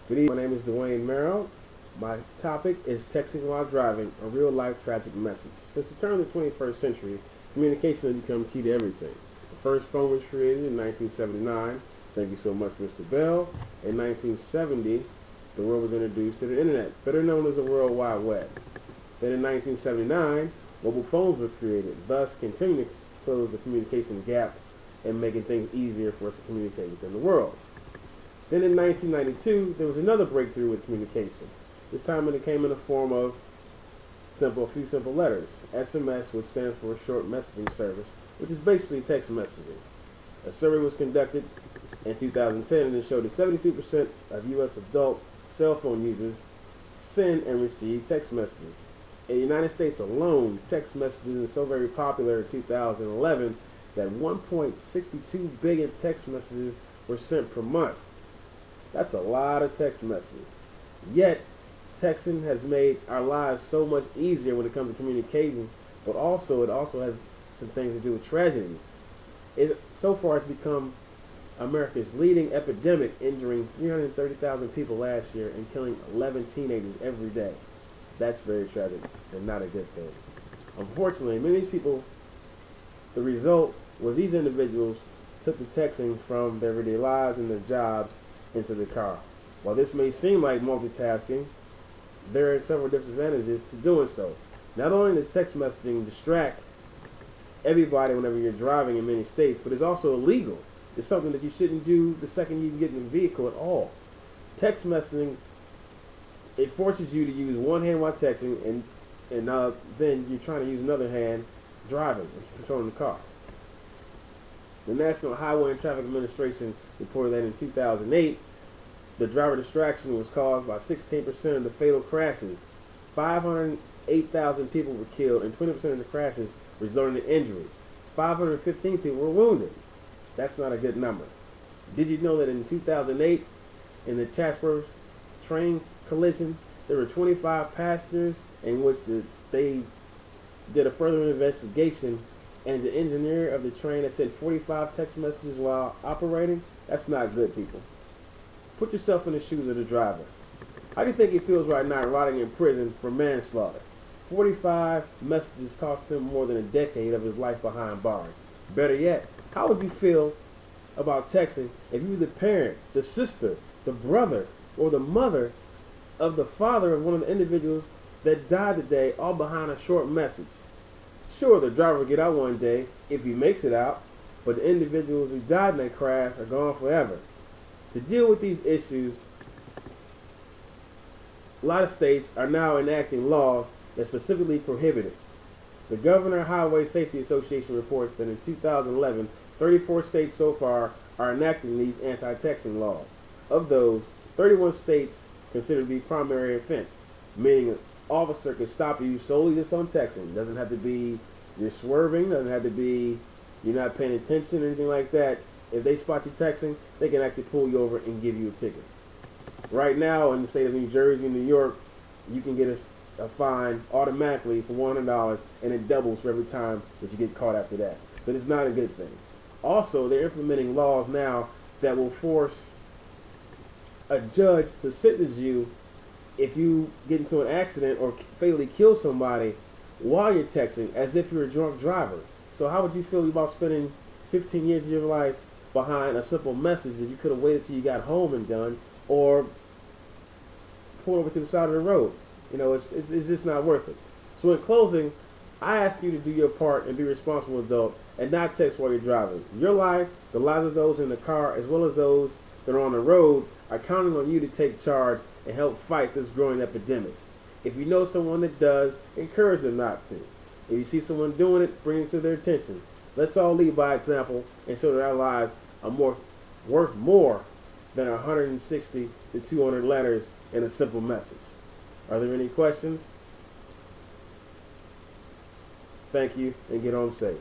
Good evening. My name is Dwayne Merrill. My topic is texting while driving, a real-life tragic message. Since the turn of the 21st century, communication has become key to everything. The first phone was created in 1979. Thank you so much, Mr. Bell. In 1970, the world was introduced to the Internet, better known as the World Wide Web. Then in 1979, mobile phones were created, thus continuing to close the communication gap and making things easier for us to communicate within the world. Then in 1992, there was another breakthrough with communication. This time it came in the form of a few simple letters. SMS, which stands for Short Messaging Service, which is basically text messaging. A survey was conducted in 2010 and it showed that 72% of U.S. adult cell phone users send and receive text messages. In the United States alone, text messaging is so very popular in 2011 that 1.62 billion text messages were sent per month. That's a lot of text messages. Yet, texting has made our lives so much easier when it comes to communicating, but it also has some things to do with tragedies. So far, it's become America's leading epidemic, injuring 330,000 people last year and killing 11 teenagers every day. That's very tragic and not a good thing. Unfortunately, many of these people, the result was these individuals took the texting from their everyday lives and their jobs into the car. While this may seem like multitasking, there are several disadvantages to doing so. Not only does text messaging distract everybody whenever you're driving in many states, but it's also illegal. It's something that you shouldn't do the second you get in the vehicle at all. Text messaging, it forces you to use one hand while texting, and then you're trying to use another hand driving and controlling the car. The National Highway and Traffic Administration reported that in 2008, the driver distraction was caused by 16% of the fatal crashes. 508,000 people were killed, and 20% of the crashes resulted in injury. 515 people were wounded. That's not a good number. Did you know that in 2008, in the Chatsworth train collision, there were 25 passengers in which they did a further investigation, and the engineer of the train had sent 45 text messages while operating? That's not good, people. Put yourself in the shoes of the driver. How do you think he feels right now rotting in prison for manslaughter? 45 messages cost him more than a decade of his life behind bars. Better yet, how would you feel about texting if you were the parent, the sister, the brother, or the mother of the father of one of the individuals that died today, all behind a short message? Sure, the driver will get out one day if he makes it out, but the individuals who died in that crash are gone forever. To deal with these issues, a lot of states are now enacting laws that specifically prohibit it. The Governor Highway Safety Association reports that in 2011, 34 states so far are enacting these anti-texting laws. Of those, 31 states consider to be primary offense, meaning an officer can stop you solely just on texting. It doesn't have to be you're swerving, doesn't have to be you're not paying attention or anything like that. If they spot you texting, they can actually pull you over and give you a ticket. Right now, in the state of New Jersey and New York, you can get a fine automatically for $100, and it doubles for every time that you get caught after that. So it's not a good thing. Also, they're implementing laws now that will force a judge to sentence you if you get into an accident or fatally kill somebody while you're texting, as if you're a drunk driver. So how would you feel about spending 15 years of your life behind a simple message that you could have waited till you got home and done, or pull over to the side of the road? You know, it's just not worth it. So in closing, I ask you to do your part and be a responsible adult and not text while you're driving. Your life, the lives of those in the car, as well as those that are on the road, are counting on you to take charge and help fight this growing epidemic. If you know someone that does, encourage them not to. If you see someone doing it, bring it to their attention. Let's all lead by example and show that our lives are worth more than 160 to 200 letters in a simple message. Are there any questions? Thank you, and get home safe.